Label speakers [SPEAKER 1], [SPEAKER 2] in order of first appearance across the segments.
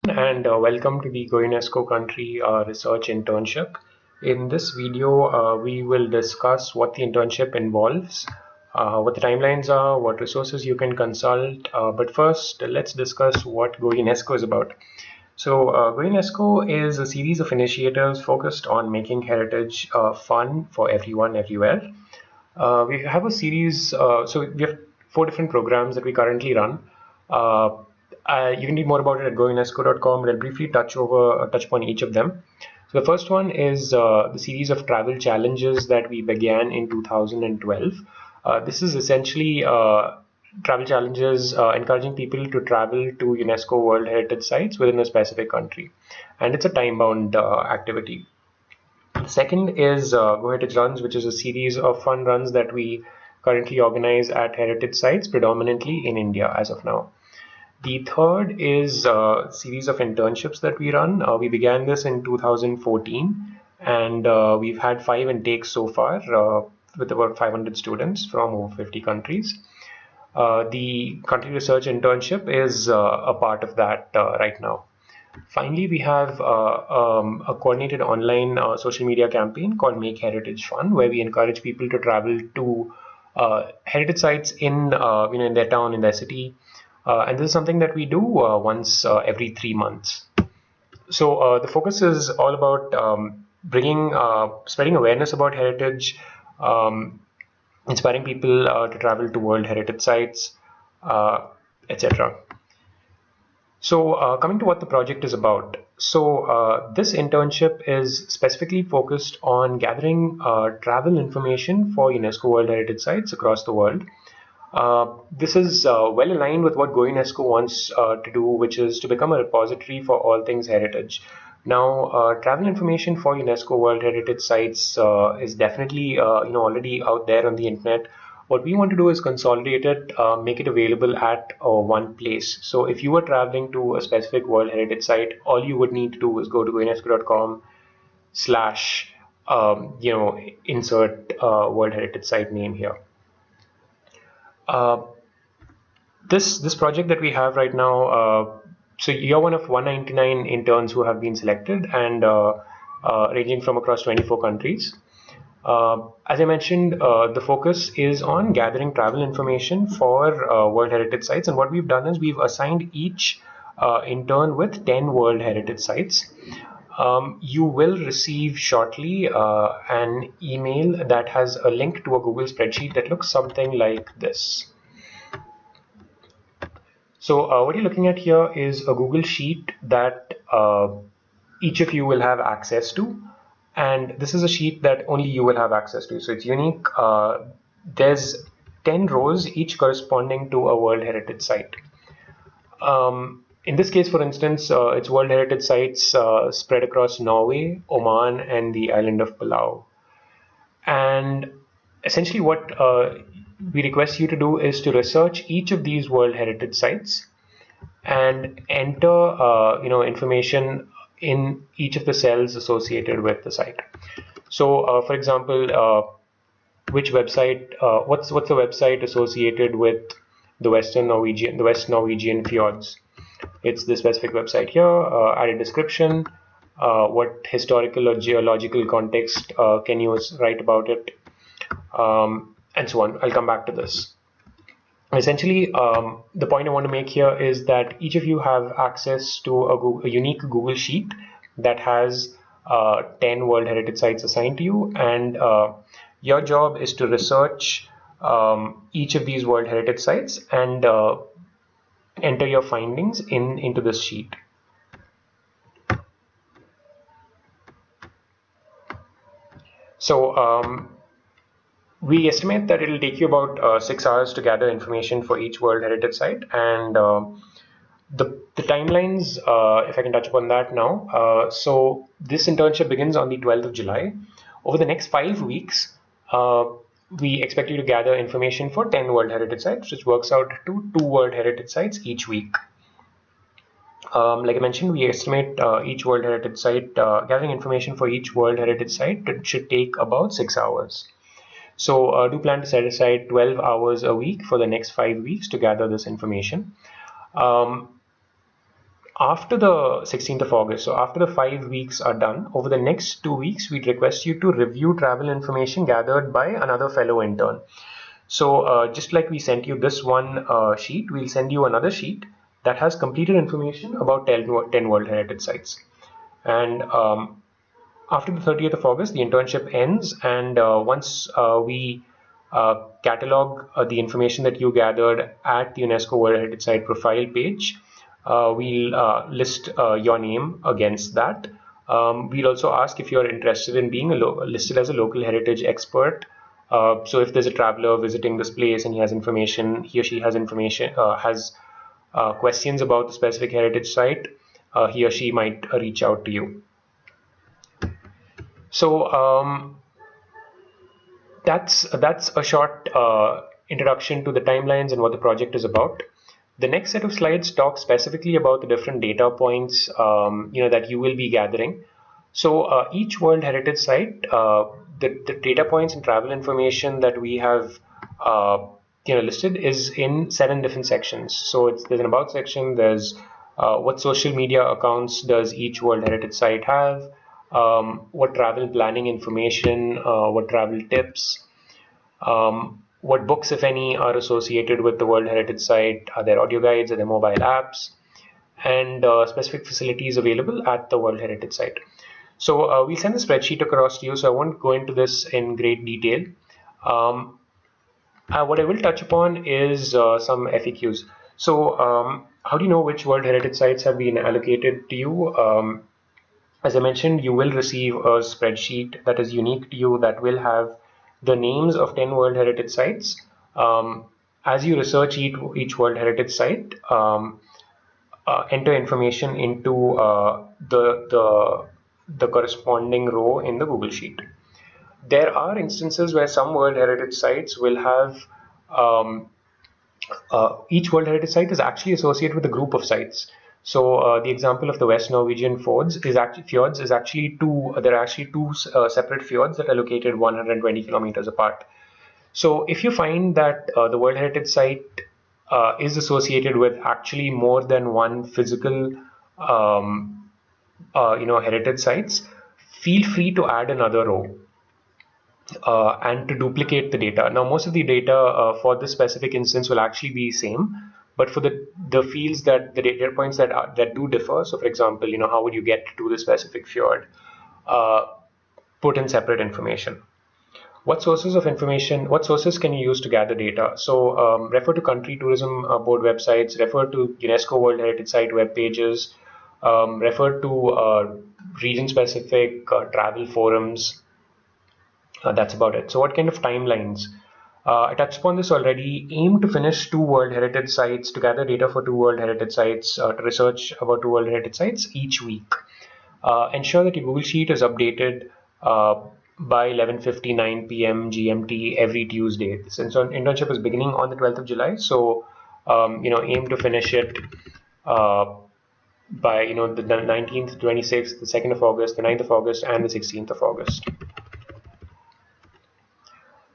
[SPEAKER 1] And welcome to the GoUNESCO Country Research Internship. In this video, we will discuss what the internship involves, what the timelines are, what resources you can consult. But first, let's discuss what GoUNESCO is about. So, GoUNESCO is a series of initiatives focused on making heritage fun for everyone, everywhere. We have a series, so we have 4 different programs that we currently run. Uh, you can read more about it at gounesco.com, but I'll briefly touch upon each of them. So the first one is the series of travel challenges that we began in 2012. This is essentially travel challenges encouraging people to travel to UNESCO World Heritage Sites within a specific country, and it's a time-bound activity. The second is Go Heritage Runs, which is a series of fun runs that we currently organize at heritage sites, predominantly in India as of now. The third is a series of internships that we run. We began this in 2014, and we've had 5 intakes so far with about 500 students from over 50 countries. The Country Research Internship is a part of that right now. Finally, we have a coordinated online social media campaign called Make Heritage Fun, where we encourage people to travel to heritage sites in their town, in their city, and this is something that we do once every 3 months. So the focus is all about spreading awareness about heritage, um, inspiring people to travel to World Heritage Sites, etc. So coming to what the project is about. So this internship is specifically focused on gathering travel information for UNESCO World Heritage Sites across the world. This is well aligned with what GoUnesco wants to do, which is to become a repository for all things heritage. Now, travel information for UNESCO World Heritage Sites is definitely already out there on the internet. What we want to do is consolidate it, make it available at one place. So if you were traveling to a specific World Heritage Site, all you would need to do is go to gounesco.com slash insert World Heritage Site name here. Uh, this project that we have right now, so you're one of 199 interns who have been selected, and ranging from across 24 countries. As I mentioned, the focus is on gathering travel information for World Heritage Sites, and what we've done is we've assigned each intern with 10 World Heritage Sites. You will receive shortly an email that has a link to a Google spreadsheet that looks something like this. So what you're looking at here is a Google Sheet that each of you will have access to, and this is a sheet that only you will have access to, so it's unique. There's 10 rows, each corresponding to a World Heritage Site. In this case, for instance, it's World Heritage Sites spread across Norway, Oman, and the island of Palau. And essentially what we request you to do is to research each of these World Heritage Sites and enter information in each of the cells associated with the site. So for example, which website, what's the website associated with the West Norwegian fjords? It's the specific website here. Add a description, what historical or geological context can you write about it, and so on. I'll come back to this. Essentially, the point I want to make here is that each of you have access to a unique Google Sheet that has 10 World Heritage Sites assigned to you, and your job is to research each of these World Heritage Sites and enter your findings into this sheet. So we estimate that it'll take you about 6 hours to gather information for each World Heritage Site, and the timelines, if I can touch upon that now. So this internship begins on the 12th of July. Over the next 5 weeks, we expect you to gather information for 10 World Heritage Sites, which works out to 2 World Heritage Sites each week. Like I mentioned, we estimate each World Heritage Site, gathering information for each World Heritage Site should take about 6 hours. So do plan to set aside 12 hours a week for the next 5 weeks to gather this information. After the 16th of August, so after the 5 weeks are done, over the next 2 weeks, we'd request you to review travel information gathered by another fellow intern. So just like we sent you this one sheet, we'll send you another sheet that has completed information about 10 World Heritage Sites. And after the 30th of August, the internship ends, and once we catalog the information that you gathered at the UNESCO World Heritage Site profile page, we'll list your name against that. We'll also ask if you're interested in being listed as a local heritage expert. So if there's a traveler visiting this place and he or she has information, has questions about the specific heritage site, he or she might reach out to you. So that's a short introduction to the timelines and what the project is about. The next set of slides talk specifically about the different data points that you will be gathering. So each World Heritage Site, the data points and travel information that we have listed is in 7 different sections. So there's an about section, there's what social media accounts does each World Heritage Site have, what travel planning information, what travel tips, what books, if any, are associated with the World Heritage Site, are there audio guides, are there mobile apps, and specific facilities available at the World Heritage Site. So we'll send the spreadsheet across to you, so I won't go into this in great detail. What I will touch upon is some FAQs. So how do you know which World Heritage Sites have been allocated to you? As I mentioned, you will receive a spreadsheet that is unique to you that will have the names of 10 World Heritage Sites. As you research each World Heritage Site, enter information into the corresponding row in the Google Sheet. There are instances where some World Heritage Sites will have each World Heritage Site is actually associated with a group of sites. So the example of the West Norwegian fjords is actually two. There are actually two separate fjords that are located 120 kilometers apart. So if you find that the World Heritage Site is associated with actually more than one physical, heritage sites, feel free to add another row. And to duplicate the data. Now, most of the data for this specific instance will actually be same, but for the fields the data points that do differ. So, for example, how would you get to the specific fjord? Put in separate information. What sources can you use to gather data? So, refer to country tourism board websites, refer to UNESCO World Heritage Site web pages, refer to region-specific travel forums. That's about it. So what kind of timelines? I touched upon this already. Aim to finish 2 World Heritage Sites, to gather data for 2 World Heritage Sites, to research about 2 World Heritage Sites each week. Ensure that your Google Sheet is updated by 11:59 p.m. GMT every Tuesday. This internship is beginning on the 12th of July, so aim to finish it by the 19th, 26th, the 2nd of August, the 9th of August, and the 16th of August.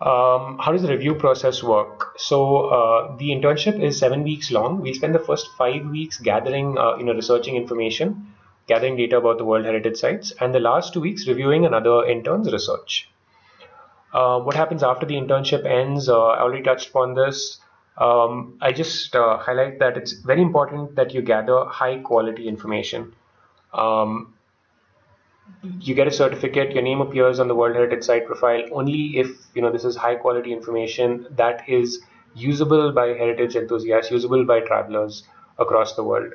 [SPEAKER 1] How does the review process work? So the internship is 7 weeks long. We'll spend the first 5 weeks gathering, researching information, gathering data about the World Heritage Sites, and the last 2 weeks reviewing another intern's research. What happens after the internship ends? I already touched upon this. I just highlight that it's very important that you gather high quality information. You get a certificate, your name appears on the World Heritage Site profile only if this is high quality information that is usable by heritage enthusiasts, usable by travelers across the world.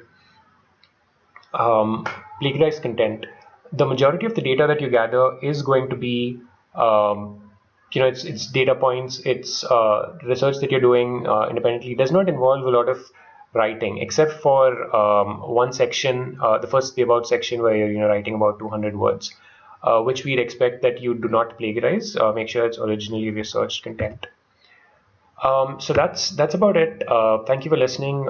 [SPEAKER 1] Plagiarized content. The majority of the data that you gather is going to be it's data points, it's research that you're doing independently. It does not involve a lot of writing, except for one section, the about section, where you're writing about 200 words, which we'd expect that you do not plagiarize. Make sure it's originally researched content. So that's about it. Thank you for listening.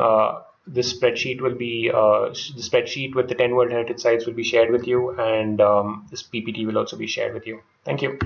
[SPEAKER 1] This spreadsheet will be the spreadsheet with the 10 World Heritage Sites will be shared with you, and this PPT will also be shared with you. Thank you.